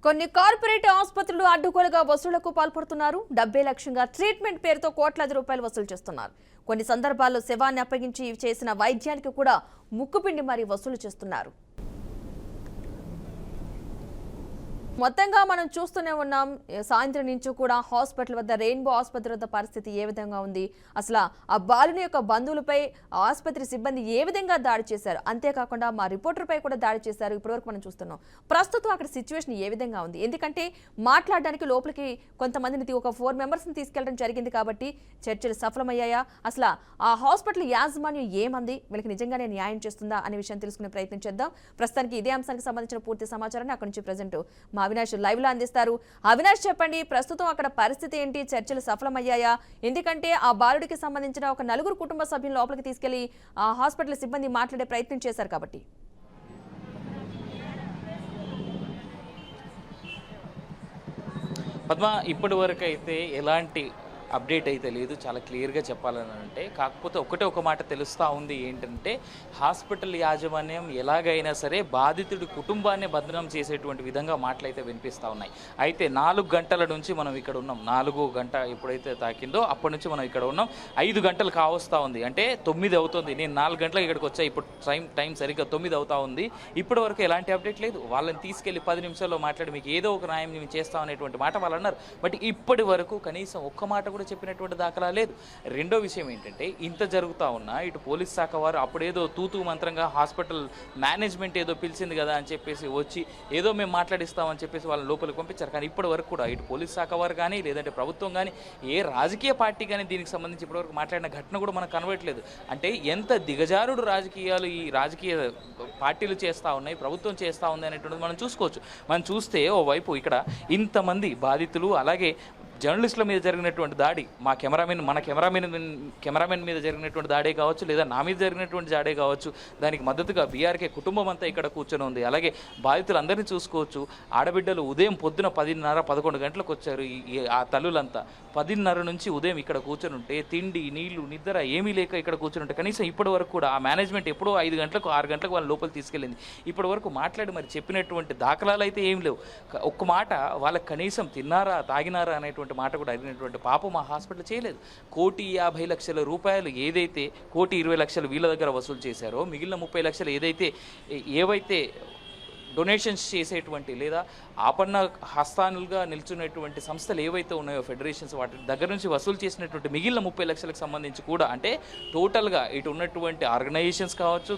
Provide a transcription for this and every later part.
కొన్ని కార్పొరేట్ ఆసుపత్రులు అడ్డుగోలుగా వసూళ్లకు పాల్పడుతున్నారు. 70 లక్షంగా ట్రీట్మెంట్ పేరుతో కోట్లాది రూపాయలు వసూలు చేస్తున్నారు. కొన్ని సందర్భాల్లో శవాన్ని అప్పగించి చేసిన వైద్యానికి కూడా ముక్కుపిండి మరీ వసూలు చేస్తున్నారు. మొత్తంగా మనం చూస్తూనే ఉన్నాం. సాయంత్రం నుంచి కూడా హాస్పిటల్ వద్ద రెయిన్బో ఆసుపత్రి వద్ద పరిస్థితి ఏ విధంగా ఉంది, అసలు ఆ బాలుని యొక్క బంధువులపై ఆసుపత్రి సిబ్బంది ఏ విధంగా దాడి చేశారు, అంతేకాకుండా మా రిపోర్టర్పై కూడా దాడి చేశారు. ఇప్పటివరకు మనం చూస్తున్నాం. ప్రస్తుతం అక్కడ సిచ్యువేషన్ ఏ విధంగా ఉంది, ఎందుకంటే మాట్లాడడానికి లోపలికి కొంతమందిని ఒక 4 మెంబర్స్ని తీసుకెళ్లడం జరిగింది కాబట్టి చర్చలు సఫలమయ్యాయా, అసలు ఆ హాస్పిటల్ యాజమాన్యం ఏమంది, వీళ్ళకి నిజంగానే న్యాయం చేస్తుందా అనే విషయం తెలుసుకునే ప్రయత్నం చేద్దాం. ప్రస్తుతానికి ఇదే అంశానికి సంబంధించిన పూర్తి సమాచారాన్ని అక్కడి నుంచి ప్రజెంట్ మా అవినాష్ లైవ్ లో అందిస్తారు. అవినాష్, చెప్పండి, ప్రస్తుతం అక్కడ పరిస్థితి ఏంటి, చర్చలు సఫలమయ్యాయా? ఎందుకంటే ఆ బాలుడికి సంబంధించిన ఒక 4 కుటుంబ సభ్యులు లోపలికి తీసుకెళ్లి ఆ హాస్పిటల్ సిబ్బంది మాట్లాడే ప్రయత్నం చేశారు కాబట్టి. పద్మ, ఇప్పటి వరకు అయితే ఎలాంటి అప్డేట్ అయితే లేదు. చాలా క్లియర్గా చెప్పాలని అంటే, కాకపోతే ఒక మాట తెలుస్తూ ఉంది. ఏంటంటే హాస్పిటల్ యాజమాన్యం ఎలాగైనా సరే బాధితుడి కుటుంబాన్ని భద్రం చేసేటువంటి విధంగా మాటలు అయితే వినిపిస్తూ ఉన్నాయి. అయితే 4 గంటల నుంచి మనం ఇక్కడ ఉన్నాం. 4 గంట ఎప్పుడైతే తాకిందో అప్పటి నుంచి మనం ఇక్కడ ఉన్నాం. 5 గంటలు కావస్తూ ఉంది, అంటే 9 అవుతుంది. నేను 4 గంటలకు ఇక్కడికి వచ్చా, ఇప్పుడు టైం సరిగ్గా 9 అవుతా ఉంది. ఇప్పటి వరకు ఎలాంటి అప్డేట్ లేదు. వాళ్ళని తీసుకెళ్లి 10 నిమిషాల్లో మాట్లాడి మీకు ఏదో ఒక న్యాయం మేము చేస్తాం అనేటువంటి మాట వాళ్ళు అన్నారు. బట్ ఇప్పటి వరకు కనీసం ఒక్క మాట కూడా చెప్పినటువంటి దాఖలా లేదు. రెండో విషయం ఏంటంటే, ఇంత జరుగుతూ ఉన్నా ఇటు పోలీస్ శాఖ వారు అప్పుడేదో తూతూ మంత్రంగా హాస్పిటల్ మేనేజ్మెంట్ ఏదో పిలిచింది కదా అని చెప్పేసి వచ్చి ఏదో మేము మాట్లాడిస్తామని చెప్పేసి వాళ్ళని లోపలికి పంపించారు. కానీ ఇప్పటి వరకు కూడా ఇటు పోలీస్ శాఖ వారు కానీ లేదంటే ప్రభుత్వం కానీ ఏ రాజకీయ పార్టీ కానీ దీనికి సంబంధించి ఇప్పటివరకు మాట్లాడిన ఘటన కూడా మనకు కనబడట్లేదు. అంటే ఎంత దిగజారుడు రాజకీయాలు ఈ రాజకీయ పార్టీలు చేస్తూ ఉన్నాయి, ప్రభుత్వం చేస్తూ ఉంది అనేటువంటిది మనం చూసుకోవచ్చు. మనం చూస్తే ఓవైపు ఇక్కడ ఇంతమంది బాధితులు, అలాగే జర్నలిస్టుల మీద జరిగినటువంటి దాడి, మన కెమెరామెన్ మీద జరిగినటువంటి దాడే కావచ్చు, లేదా నా మీద జరిగినటువంటి దాడే కావచ్చు, దానికి మద్దతుగా బీఆర్కే కుటుంబం అంతా ఇక్కడ కూర్చొని ఉంది. అలాగే బాధితులందరినీ చూసుకోవచ్చు. ఆడబిడ్డలు ఉదయం పొద్దున 10:30, 11 గంటలకు వచ్చారు. ఆ తల్లులంతా 10:30 నుంచి ఉదయం ఇక్కడ కూర్చొని ఉంటే తిండి, నీళ్లు, నిద్ర ఏమీ లేక ఇక్కడ కూర్చొని ఉంటే కనీసం ఇప్పటి వరకు కూడా ఆ మేనేజ్మెంట్ ఎప్పుడో 5 గంటలకు 6 గంటలకు వాళ్ళ లోపల తీసుకెళ్ళింది. ఇప్పటి వరకు మాట్లాడి మరి చెప్పినటువంటి దాఖలాలు అయితే ఏం లేవు. ఒక్క మాట వాళ్ళకి కనీసం తిన్నారా తాగినారా అనేటువంటి మాట కూడా అడిగినటువంటి పాపం మా హాస్పిటల్ చేయలేదు. 1,50,00,000 రూపాయలు ఏదైతే 1,20,00,000 వీళ్ళ దగ్గర వసూలు చేశారో, మిగిలిన 30 లక్షలు ఏవైతే డొనేషన్స్ చేసేటువంటి లేదా ఆపన్న హస్తానులుగా నిల్చున్నటువంటి సంస్థలు ఏవైతే ఉన్నాయో ఫెడరేషన్స్, వాటి దగ్గర నుంచి వసూలు చేసినటువంటి మిగిలిన 30 లక్షలకు సంబంధించి కూడా, అంటే టోటల్గా ఇటు ఉన్నటువంటి ఆర్గనైజేషన్స్ కావచ్చు,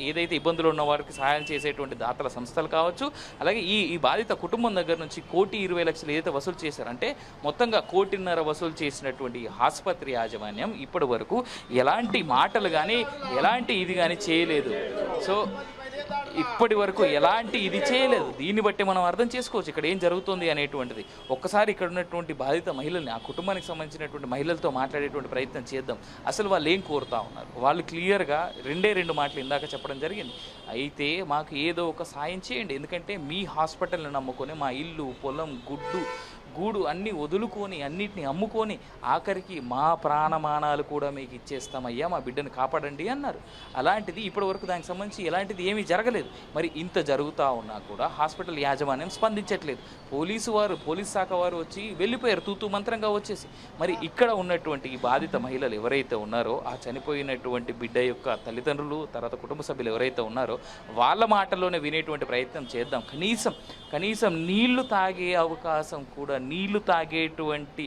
ఏదైతే ఇబ్బందులు ఉన్న వారికి సహాయం చేసేటువంటి దాతల సంస్థలు కావచ్చు, అలాగే ఈ బాధిత కుటుంబం దగ్గర నుంచి 1,20,00,000 ఏదైతే వసూలు చేశారంటే మొత్తంగా 1,50,00,000 వసూలు చేసినటువంటి ఆసుపత్రి యాజమాన్యం ఇప్పటి వరకు ఎలాంటి మాటలు కానీ ఎలాంటి ఇది కానీ చేయలేదు. సో ఇప్పటి వరకు ఎలాంటి ఇది చేయలేదు. దీన్ని బట్టి మనం అర్థం చేసుకోవచ్చు ఇక్కడ ఏం జరుగుతుంది అనేటువంటిది. ఒక్కసారి ఇక్కడ ఉన్నటువంటి బాధిత మహిళల్ని, ఆ కుటుంబానికి సంబంధించినటువంటి మహిళలతో మాట్లాడేటువంటి ప్రయత్నం చేద్దాం. అసలు వాళ్ళు ఏం కోరుతా ఉన్నారు. వాళ్ళు క్లియర్గా 2 మాటలు ఇందాక చెప్పడం జరిగింది. అయితే మాకు ఏదో ఒక సాయం చేయండి, ఎందుకంటే మీ హాస్పిటల్ని నమ్ముకొని మా ఇల్లు, పొలం, గూడు అన్నీ వదులుకొని అన్నిటిని అమ్ముకొని ఆఖరికి మా ప్రాణమానాలు కూడా మీకు ఇచ్చేస్తామయ్యా, మా బిడ్డను కాపాడండి అన్నారు. అలాంటిది ఇప్పటి వరకు దానికి సంబంధించి ఎలాంటిది ఏమీ జరగలేదు. మరి ఇంత జరుగుతూ ఉన్నా కూడా హాస్పిటల్ యాజమాన్యం స్పందించట్లేదు. పోలీస్ శాఖ వారు వచ్చి వెళ్ళిపోయారు తూతూ మంత్రంగా వచ్చేసి. మరి ఇక్కడ ఉన్నటువంటి ఈ బాధిత మహిళలు ఎవరైతే ఉన్నారో, ఆ చనిపోయినటువంటి బిడ్డ యొక్క తల్లిదండ్రులు, తర్వాత కుటుంబ సభ్యులు ఎవరైతే ఉన్నారో వాళ్ళ మాటల్లోనే వినేటువంటి ప్రయత్నం చేద్దాం. కనీసం నీళ్లు తాగే అవకాశం కూడా, నీళ్లు తాగేటువంటి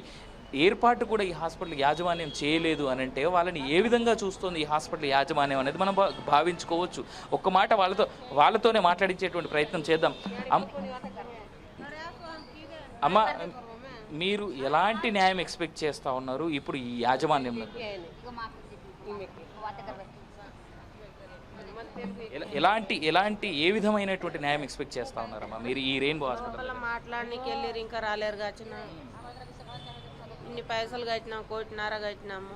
ఏర్పాటు కూడా ఈ హాస్పిటల్ యాజమాన్యం చేయలేదు అని అంటే వాళ్ళని ఏ విధంగా చూస్తుంది ఈ హాస్పిటల్ యాజమాన్యం అనేది మనం భావించుకోవచ్చు. ఒక్క మాట వాళ్ళతోనే మాట్లాడించేటువంటి ప్రయత్నం చేద్దాం. అమ్మ, మీరు ఎలాంటి న్యాయం ఎక్స్పెక్ట్ చేస్తూ ఉన్నారు ఇప్పుడు ఈ యాజమాన్యంలో? ఎలాంటి ఏ విధమైనటువంటి న్యాయం ఎక్స్పెక్ట్ చేస్తా ఉన్నారమ్మా మీరు ఈ రెయిన్బో హాస్పిటల్? మాట్లాడడానికి వెళ్ళారు, ఇంకా రాలేరు. కాచిన ఇన్ని పైసలు కట్టినాము, 1,50,00,000 కట్టినాము.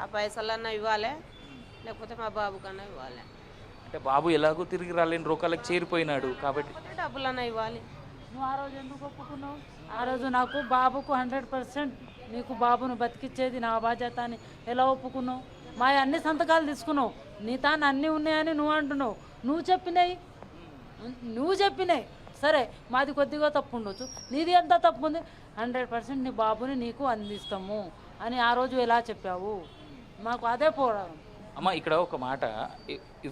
ఆ పైసలన్నా ఇవ్వాలి, లేకపోతే మా బాబు కన్నా ఇవ్వాలి. అంటే బాబు ఎలాగో తిరిగి రాలేని రోగాలకు చేరిపోయినాడు కాబట్టి డబ్బులన్నా ఇవ్వాలి. నువ్వు ఆ రోజు ఎందుకు ఒప్పుకున్నావు? ఆ రోజు నాకు బాబుకు 100% నీకు బాబును బతికిచ్చేది నా బాధ్యత అని ఎలా ఒప్పుకున్నావు? మా అన్ని సంతకాలు తీసుకున్నావు, నీ తాను అన్నీ ఉన్నాయని నువ్వు అంటున్నావు. నువ్వు చెప్పినాయి సరే మాది కొద్దిగా తప్పు ఉండొచ్చు, నీది ఎంత తప్పు ఉంది, 100% నీ బాబుని నీకు అందిస్తాము అని ఆ రోజు ఎలా చెప్పావు? మాకు అదే పోవడం. అమ్మ ఇక్కడ ఒక మాట,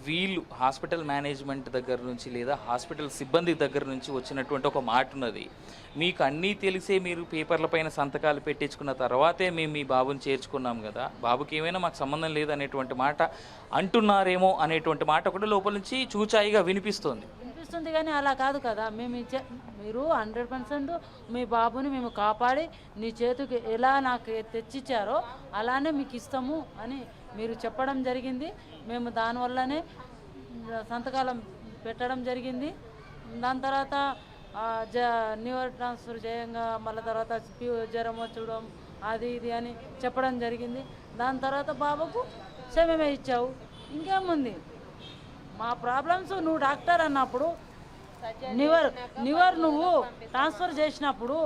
వీళ్ళు హాస్పిటల్ మేనేజ్మెంట్ దగ్గర నుంచి లేదా హాస్పిటల్ సిబ్బంది దగ్గర నుంచి వచ్చినటువంటి ఒక మాట ఉన్నది, మీకు అన్నీ తెలిసే మీరు పేపర్ల పైన సంతకాలు పెట్టించుకున్న తర్వాతే మేము మీ బాబుని చేర్చుకున్నాం కదా, బాబుకి ఏమైనా మాకు సంబంధం లేదనేటువంటి మాట అంటున్నారేమో అనేటువంటి మాట కూడా లోపల నుంచి చూచాయిగా వినిపిస్తుంది. కానీ అలా కాదు కదా, మేము మీరు 100% మీ బాబుని మేము కాపాడి నీ చేతికి ఎలా నాకు తెచ్చిచ్చారో అలానే మీకు ఇస్తాము అని మీరు చెప్పడం జరిగింది. మేము దానివల్లనే సంతకాలం పెట్టడం జరిగింది. దాని తర్వాత న్యూర్ ట్రాన్స్ఫర్ చేయంగా మళ్ళీ తర్వాత జ్వరం వచ్చడం అది ఇది అని చెప్పడం జరిగింది. దాని తర్వాత బాబుకు సమయమే ఇచ్చావు. ఇంకేముంది మా ప్రాబ్లమ్స్? నువ్వు డాక్టర్ అన్నప్పుడు న్యూర్ నువ్వు ట్రాన్స్ఫర్ చేసినప్పుడు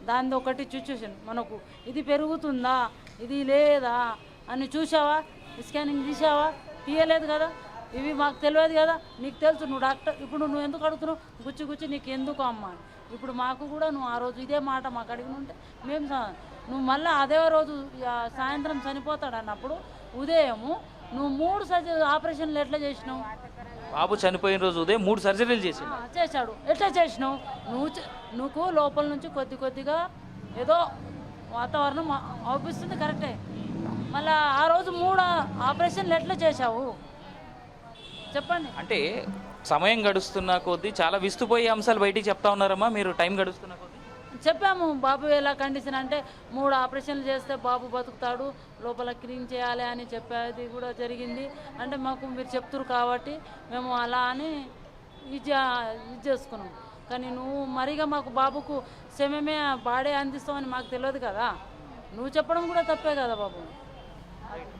దాని ఒకటి సిచ్యువేషన్ మనకు ఇది పెరుగుతుందా ఇది లేదా అని చూసావా? స్కానింగ్ తీసావా? తీయలేదు కదా. ఇవి మాకు తెలియదు కదా, నీకు తెలుసు, నువ్వు డాక్టర్. ఇప్పుడు నువ్వు ఎందుకు అడుగుతున్నావు? గుచ్చి నీకు ఎందుకు అమ్మ? ఇప్పుడు మాకు కూడా నువ్వు ఆ రోజు ఇదే మాట మాకు అడిగిన ఉంటే మేము నువ్వు మళ్ళీ అదే రోజు సాయంత్రం చనిపోతాడు అన్నప్పుడు ఉదయము నువ్వు 3 ఆపరేషన్లు ఎట్లా చేసినావు? బాబు చనిపోయిన రోజు ఉదయం 3 సర్జరీలు చేశాడు. ఎట్లా చేసినావు? నువ్వు లోపల నుంచి కొద్దిగా ఏదో వాతావరణం అవుపిస్తుంది, కరెక్టే. మళ్ళీ ఆ రోజు 3 ఆపరేషన్లు ఎట్లా చేశావు చెప్పండి. అంటే సమయం గడుస్తున్న కొద్దీ చాలా విస్తుపోయే అంశాలు బయటికి చెప్తా ఉన్నారమ్మా మీరు, టైం గడుస్తున్న కొద్దీ. చెప్పాము బాబు ఎలా కండిషన్ అంటే 3 ఆపరేషన్లు చేస్తే బాబు బతుకుతాడు, లోపల క్లీన్ చేయాలి అని చెప్పేది కూడా జరిగింది. అంటే మాకు మీరు చెప్తురు కాబట్టి మేము అలా అని ఇది చేసుకున్నాం. కానీ నువ్వు మరిగా మాకు బాబుకు సమయమే బాడే అందిస్తామని మాకు తెలియదు కదా, నువ్వు చెప్పడం కూడా తప్పే కదా బాబు.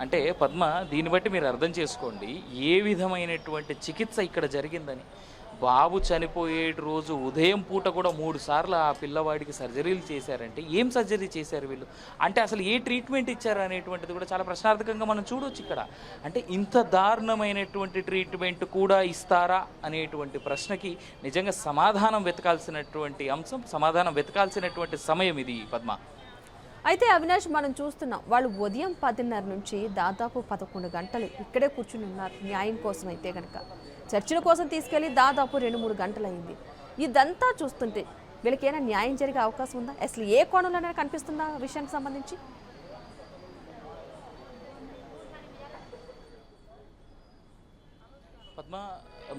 అంటే పద్మ, దీన్ని బట్టి మీరు అర్థం చేసుకోండి ఏ విధమైనటువంటి చికిత్స ఇక్కడ జరిగిందని. బాబు చనిపోయే రోజు ఉదయం పూట కూడా 3 సార్లు ఆ పిల్లవాడికి సర్జరీలు చేశారంటే ఏం సర్జరీ చేశారు వీళ్ళు? అంటే అసలు ఏ ట్రీట్మెంట్ ఇచ్చారు అనేటువంటిది కూడా చాలా ప్రశ్నార్థకంగా మనం చూడవచ్చు ఇక్కడ. అంటే ఇంత దారుణమైనటువంటి ట్రీట్మెంట్ కూడా ఇస్తారా అనేటువంటి ప్రశ్నకి నిజంగా సమాధానం వెతకాల్సినటువంటి అంశం, సమాధానం వెతకాల్సినటువంటి సమయం ఇది పద్మ. అయితే అవినాష్, మనం చూస్తున్నాం వాళ్ళు ఉదయం 10:30 నుంచి దాదాపు 11 గంటలు ఇక్కడే కూర్చుని ఉన్నారు న్యాయం కోసం. అయితే కనుక చర్చల కోసం తీసుకెళ్ళి దాదాపు 2-3 గంటలు అయింది. ఇదంతా చూస్తుంటే వీళ్ళకైనా న్యాయం జరిగే అవకాశం ఉందా? అసలు ఏ కోణంలోనే కనిపిస్తుందా విషయానికి సంబంధించి? పద్మ,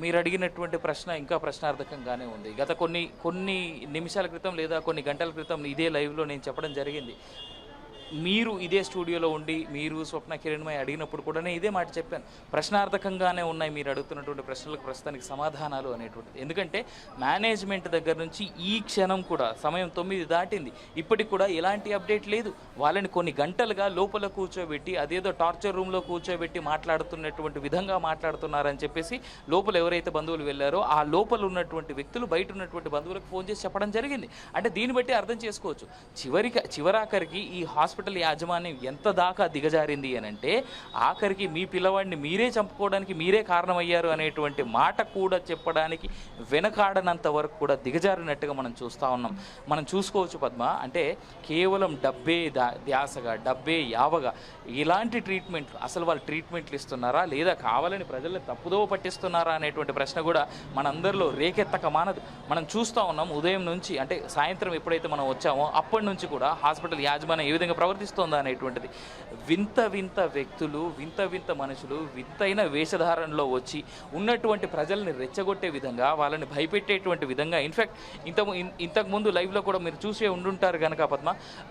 మీరు అడిగినటువంటి ప్రశ్న ఇంకా ప్రశ్నార్థకంగానే ఉంది. గత కొన్ని నిమిషాల క్రితం లేదా కొన్ని గంటల క్రితం ఇదే లైవ్లో నేను చెప్పడం జరిగింది. మీరు ఇదే స్టూడియోలో ఉండి మీరు స్వప్న కిరణ్మయ్య అడిగినప్పుడు కూడా నేను ఇదే మాట చెప్పాను, ప్రశ్నార్థకంగానే ఉన్నాయి మీరు అడుగుతున్నటువంటి ప్రశ్నలకు ప్రస్తుతానికి సమాధానాలు అనేటువంటిది. ఎందుకంటే మేనేజ్మెంట్ దగ్గర నుంచి ఈ క్షణం కూడా సమయం 9 దాటింది, ఇప్పటికి కూడా ఎలాంటి అప్డేట్ లేదు. వాళ్ళని కొన్ని గంటలుగా లోపల కూర్చోబెట్టి అదేదో టార్చర్ రూమ్లో కూర్చోబెట్టి మాట్లాడుతున్నటువంటి విధంగా మాట్లాడుతున్నారని చెప్పేసి లోపల ఎవరైతే బంధువులు వెళ్ళారో ఆ లోపల ఉన్నటువంటి వ్యక్తులు బయట ఉన్నటువంటి బంధువులకు ఫోన్ చేసి చెప్పడం జరిగింది. అంటే దీన్ని బట్టి అర్థం చేసుకోవచ్చు చివరాఖరికి ఈ హాస్పిటల్ యాజమాన్యం ఎంత దాకా దిగజారింది అని అంటే, ఆఖరికి మీ పిల్లవాడిని మీరే చంపుకోవడానికి మీరే కారణమయ్యారు అనేటువంటి మాట కూడా చెప్పడానికి వెనకాడనంత వరకు కూడా దిగజారినట్టుగా మనం చూస్తూ ఉన్నాం. మనం చూసుకోవచ్చు పద్మ. అంటే కేవలం డబ్బే ధ్యాసగా, డబ్బే యావగా ఇలాంటి ట్రీట్మెంట్లు, అసలు వాళ్ళు ట్రీట్మెంట్లు ఇస్తున్నారా లేదా కావాలని ప్రజల్ని తప్పుదోవ పట్టిస్తున్నారా అనేటువంటి ప్రశ్న కూడా మనందరిలో రేకెత్తక మానదు. మనం చూస్తూ ఉన్నాం ఉదయం నుంచి, అంటే సాయంత్రం ఎప్పుడైతే మనం వచ్చామో అప్పటి నుంచి కూడా హాస్పిటల్ యాజమాన్యం ఏ విధంగా ప్రవర్తిస్తోందా అనేటువంటిది. వింత వింత వ్యక్తులు, వింత వింత మనుషులు వింతైన వేషధారణలో వచ్చి ఉన్నటువంటి ప్రజల్ని రెచ్చగొట్టే విధంగా, వాళ్ళని భయపెట్టేటువంటి విధంగా, ఇన్ఫ్యాక్ట్ ఇంతకుముందు లైవ్లో కూడా మీరు చూసే ఉండుంటారు కనుక పద్మ,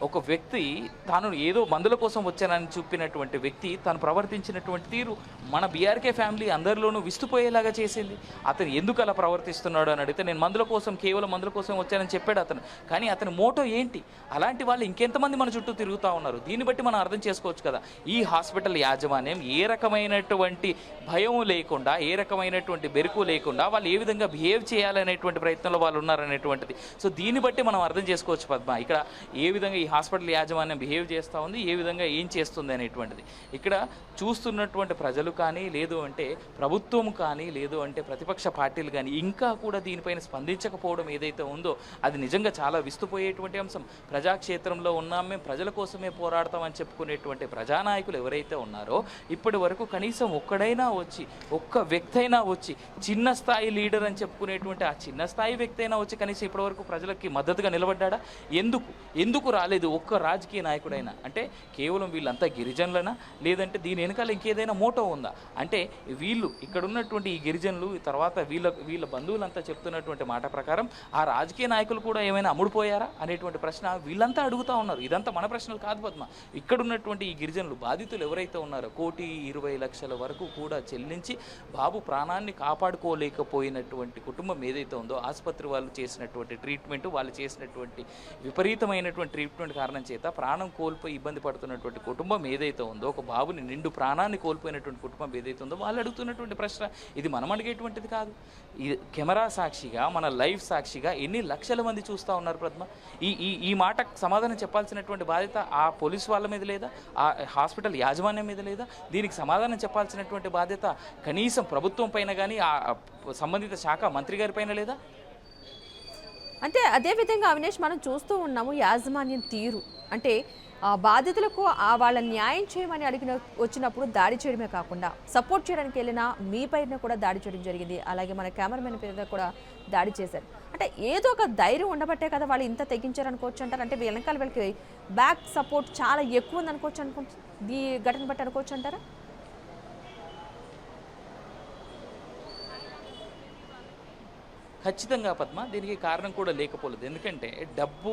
ఒక వ్యక్తి తాను ఏదో మందుల కోసం వచ్చానని చెప్పినటువంటి వ్యక్తి తను ప్రవర్తించినటువంటి తీరు మన బీఆర్కే ఫ్యామిలీ అందరిలోనూ విస్తుపోయేలాగా చేసింది. అతను ఎందుకు అలా ప్రవర్తిస్తున్నాడు అని అడిగితే, నేను కేవలం మందుల కోసం వచ్చానని చెప్పాడు అతను. కానీ అతని మోటో ఏంటి? అలాంటి వాళ్ళు ఇంకెంతమంది మన చుట్టూ తిరుగుతూ అడుగుతూ ఉన్నారు. దీన్ని బట్టి మనం అర్థం చేసుకోవచ్చు కదా ఈ హాస్పిటల్ యాజమాన్యం ఏ రకమైనటువంటి భయం లేకుండా, ఏ రకమైనటువంటి బెరుకు లేకుండా వాళ్ళు ఏ విధంగా బిహేవ్ చేయాలనేటువంటి ప్రయత్నంలో వాళ్ళు ఉన్నారనేటువంటిది. సో దీన్ని బట్టి మనం అర్థం చేసుకోవచ్చు పద్మ, ఇక్కడ ఏ విధంగా ఈ హాస్పిటల్ యాజమాన్యం బిహేవ్ చేస్తూ ఉంది, ఏ విధంగా ఏం చేస్తుంది అనేటువంటిది. ఇక్కడ చూస్తున్నటువంటి ప్రజలు కానీ, లేదు అంటే ప్రభుత్వం కానీ, లేదు అంటే ప్రతిపక్ష పార్టీలు కానీ ఇంకా కూడా దీనిపైన స్పందించకపోవడం ఏదైతే ఉందో అది నిజంగా చాలా విస్తుపోయేటువంటి అంశం. ప్రజాక్షేత్రంలో ఉన్నాం, మేము ప్రజల కోసమే పోరాడతామని చెప్పుకునేటువంటి ప్రజానాయకులు ఎవరైతే ఉన్నారో ఇప్పటి వరకు కనీసం ఒక్కడైనా వచ్చి, ఒక్క వ్యక్తి అయినా వచ్చి, చిన్న స్థాయి లీడర్ అని చెప్పుకునేటువంటి ఆ చిన్న స్థాయి వ్యక్తి అయినా వచ్చి కనీసం ఇప్పటివరకు ప్రజలకి మద్దతుగా నిలబడ్డా? ఎందుకు రాలేదు ఒక్క రాజకీయ నాయకుడైనా? అంటే కేవలం వీళ్ళంతా గిరిజనులనా, లేదంటే దీని వెనకాల ఇంకేదైనా మోటో ఉందా? అంటే వీళ్ళు ఇక్కడ ఉన్నటువంటి ఈ గిరిజనులు తర్వాత వీళ్ళ బంధువులంతా చెప్తున్నటువంటి మాట ప్రకారం ఆ రాజకీయ నాయకులు కూడా ఏమైనా అమ్ముడుపోయారా అనేటువంటి ప్రశ్న వీళ్ళంతా అడుగుతూ ఉన్నారు. ఇదంతా మన ప్రశ్నలు కాదు పద్మ. ఇక్కడ ఉన్నటువంటి ఈ గిరిజనులు బాధితులు ఎవరైతే ఉన్నారో 1,20,00,000 వరకు కూడా చెల్లించి బాబు ప్రాణాన్ని కాపాడుకోలేకపోయినటువంటి కుటుంబం ఏదైతే ఉందో, ఆసుపత్రి వాళ్ళు చేసినటువంటి ట్రీట్మెంట్, వాళ్ళు చేసినటువంటి విపరీతమైనటువంటి ట్రీట్మెంట్ కారణం చేత ప్రాణం కోల్పోయి ఇబ్బంది పడుతున్నటువంటి కుటుంబం ఏదైతే ఉందో, ఒక బాబుని నిండు ప్రాణాన్ని కోల్పోయినటువంటి కుటుంబం ఏదైతే ఉందో వాళ్ళు అడుగుతున్నటువంటి ప్రశ్న ఇది మనం అడిగేటువంటిది కాదు. ఇది కెమెరా సాక్షిగా, మన లైవ్ సాక్షిగా ఎన్ని లక్షల మంది చూస్తూ ఉన్నారు పద్మ. ఈ మాట సమాధానం చెప్పాల్సినటువంటి బాధ్యత ఆ పోలీసు వాళ్ళ మీద లేదా, ఆ హాస్పిటల్ యాజమాన్యం మీద లేదా? దీనికి సమాధానం చెప్పాల్సినటువంటి బాధ్యత కనీసం ప్రభుత్వం పైన కానీ ఆ సంబంధిత శాఖ మంత్రి గారి పైన లేదా? అంటే అదేవిధంగా అవినేష్ మనం చూస్తూ ఉన్నాము యాజమాన్యం తీరు. అంటే బాధితులకు వాళ్ళ న్యాయం చేయమని వచ్చినప్పుడు దాడి చేయడమే కాకుండా సపోర్ట్ చేయడానికి వెళ్ళినా మీ పైన కూడా దాడి చేయడం జరిగింది. అలాగే మన కెమెరామెన్ పైన కూడా దాడి చేశారు. అంటే ఏదో ఒక ధైర్యం ఉండబట్టే కదా వాళ్ళు ఇంత తెగించారు అనుకోవచ్చు అంటారు. అంటే వెనకాల వీళ్ళకి బ్యాక్ సపోర్ట్ చాలా ఎక్కువ ఉంది అనుకోవచ్చు, ఈ ఘటన బట్టి అనుకోవచ్చు అంటారా? ఖచ్చితంగా పద్మ, దీనికి కారణం కూడా లేకపోలేదు. ఎందుకంటే డబ్బు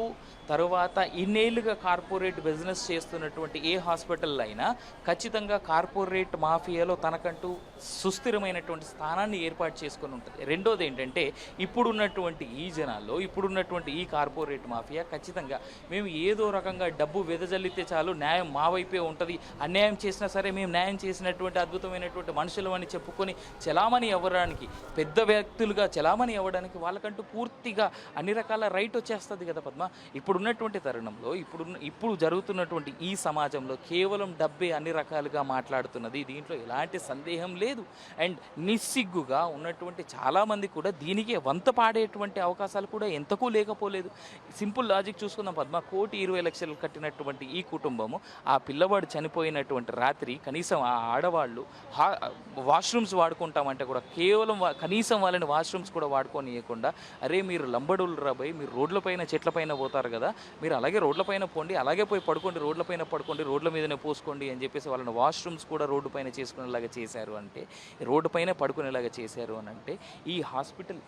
తరువాత ఇన్నేళ్లుగా కార్పొరేట్ బిజినెస్ చేస్తున్నటువంటి ఏ హాస్పిటల్ అయినా ఖచ్చితంగా కార్పొరేట్ మాఫియాలో తనకంటూ సుస్థిరమైనటువంటి స్థానాన్ని ఏర్పాటు చేసుకొని ఉంటుంది. రెండోది ఏంటంటే ఇప్పుడున్నటువంటి ఈ జనాల్లో, ఇప్పుడున్నటువంటి ఈ కార్పొరేట్ మాఫియా ఖచ్చితంగా మేము ఏదో రకంగా డబ్బు వెదజల్లితే చాలు న్యాయం మా వైపే ఉంటుంది, అన్యాయం చేసినా సరే మేము న్యాయం చేసినటువంటి అద్భుతమైనటువంటి మనుషులు అని చెప్పుకొని చలామణి అవ్వడానికి, పెద్ద వ్యక్తులుగా చలామణి అవ్వడానికి వాళ్ళకంటూ పూర్తిగా అన్ని రకాల రైట్ వచ్చేస్తుంది కదా పద్మ. ఇప్పుడున్నటువంటి తరుణంలో, ఇప్పుడు జరుగుతున్నటువంటి ఈ సమాజంలో కేవలం డబ్బే అన్ని రకాలుగా మాట్లాడుతున్నది, దీంట్లో ఎలాంటి సందేహం లేదు. అండ్ నిస్సిగ్గుగా ఉన్నటువంటి చాలామంది కూడా దీనికి వంత పాడేటువంటి అవకాశాలు కూడా ఎంతకు లేకపోలేదు. సింపుల్ లాజిక్ చూసుకుందాం పద్మ, 1,20,00,000 కట్టినటువంటి ఈ కుటుంబము ఆ పిల్లవాడు చనిపోయినటువంటి రాత్రి కనీసం ఆ ఆడవాళ్ళు వాష్రూమ్స్ వాడుకుంటామంటే కూడా కేవలం కనీసం వాళ్ళని వాష్రూమ్స్ కూడా వాడుకోనియకుండా, అరే మీరు లంబడులు రాబోయి, మీరు రోడ్లపైన చెట్లపైన పోతారు కదా, మీరు అలాగే రోడ్లపైన పోండి, అలాగే పోయి పడుకోండి, రోడ్లపైన పడుకోండి, రోడ్ల మీదనే పోసుకోండి అని చెప్పేసి వాళ్ళని వాష్రూమ్స్ కూడా రోడ్డు పైన చేసుకునేలాగా చేశారు. అంటే రోడ్డు పైన పడుకునేలాగా చేశారు అని అంటే ఈ హాస్పిటల్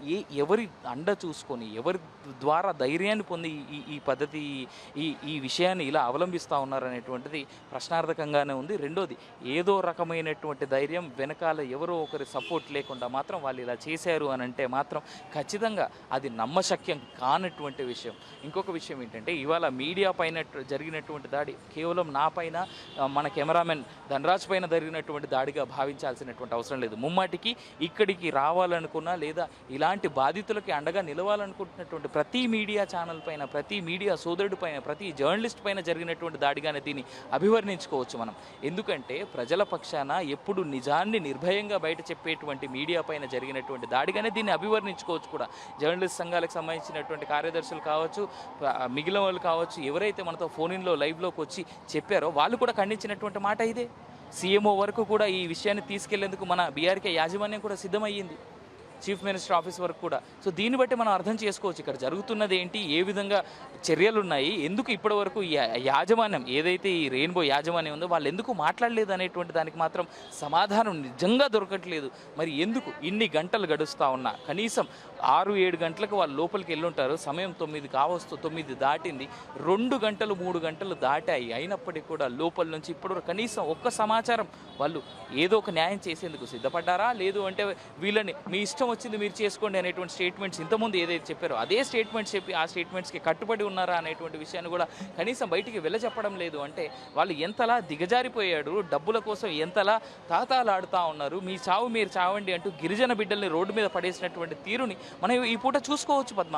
ఎవరి అండ చూసుకొని, ఎవరి ద్వారా ధైర్యాన్ని పొంది ఈ పద్ధతి ఈ విషయాన్ని ఇలా అవలంబిస్తూ ఉన్నారనేటువంటిది ప్రశ్నార్థకంగానే ఉంది. రెండోది, ఏదో రకమైనటువంటి ధైర్యం వెనకాల ఎవరో ఒకరి సపోర్ట్ లేకుండా మాత్రం వాళ్ళు ఇలా చేశారు అని అంటే మాత్రం ఖచ్చితంగా అది నమ్మశక్యం కానటువంటి విషయం. ఇంకొక విషయం ఏంటంటే ఇవాళ మీడియా పైన జరిగినటువంటి దాడి కేవలం నా పైన, మన కెమెరామెన్ ధనరాజ్ పైన జరిగినటువంటి దాడిగా భావించాల్సినటువంటి అవసరం లేదు. ముమ్మాటికి ఇక్కడికి రావాలనుకున్నా లేదా ఇలాంటి బాధితులకి అండగా నిలవాలనుకుంటున్నటువంటి ప్రతి మీడియా ఛానల్ పైన, ప్రతి మీడియా సోదరుడి పైన, ప్రతి జర్నలిస్ట్ పైన జరిగినటువంటి దాడిగానే దీన్ని అభివర్ణించుకోవచ్చు మనం. ఎందుకంటే ప్రజల పక్షాన ఎప్పుడు నిజాన్ని నిర్భయంగా బయట చెప్పేటువంటి మీడియా పైన జరిగినటువంటి దాడిగానే దీన్ని అభివర్ణించుకోవచ్చు కూడా. జర్నలిస్ట్ సంఘాలకు సంబంధించినటువంటి కార్యదర్శులు కావచ్చు, మిగిలిన వాళ్ళు కావచ్చు, ఎవరైతే మనతో ఫోన్లో లైవ్లోకి వచ్చి చెప్పారో వాళ్ళు కూడా ఖండించినటువంటి మాట ఇదే. సీఎంఓ వరకు కూడా ఈ విషయాన్ని తీసుకెళ్లేందుకు మన బీఆర్కే యాజమాన్యం కూడా సిద్ధమయ్యింది, చీఫ్ మినిస్టర్ ఆఫీస్ వరకు కూడా. సో దీన్ని బట్టి మనం అర్థం చేసుకోవచ్చు ఇక్కడ జరుగుతున్నది ఏంటి, ఏ విధంగా చర్యలు ఉన్నాయి, ఎందుకు ఇప్పటి వరకు యాజమాన్యం ఏదైతే ఈ రెయిన్బో యాజమాన్యం ఉందో వాళ్ళు ఎందుకు మాట్లాడలేదు అనేటువంటి దానికి మాత్రం సమాధానం నిజంగా దొరకట్లేదు. మరి ఎందుకు ఇన్ని గంటలు గడుస్తూ ఉన్నా, కనీసం 6-7 గంటలకు వాళ్ళు లోపలికి వెళ్ళుంటారు, సమయం 9 కావస్తూ 9 దాటింది, 2 గంటలు 3 గంటలు దాటాయి, అయినప్పటికీ కూడా లోపల నుంచి ఇప్పటివరకు కనీసం ఒక్క సమాచారం వాళ్ళు ఏదో ఒక న్యాయం చేసేందుకు సిద్ధపడ్డారా? లేదు అంటే వీళ్ళని మీ ఇష్టం వచ్చింది మీరు చేసుకోండి అనేటువంటి స్టేట్మెంట్స్ ఇంతకుముందు ఏదైతే చెప్పారో అదే స్టేట్మెంట్స్ చెప్పి ఆ స్టేట్మెంట్స్కి కట్టుబడి ఉన్నారా అనేటువంటి విషయాన్ని కూడా కనీసం బయటికి వెళ్ళచెప్పడం లేదు. అంటే వాళ్ళు ఎంతలా దిగజారిపోయాడు, డబ్బుల కోసం ఎంతలా తాతాలాడుతూ ఉన్నారు. మీ చావు మీరు చావండి అంటూ గిరిజన బిడ్డల్ని రోడ్డు మీద పడేసినటువంటి తీరుని మనం ఈ పూట చూసుకోవచ్చు పద్మ.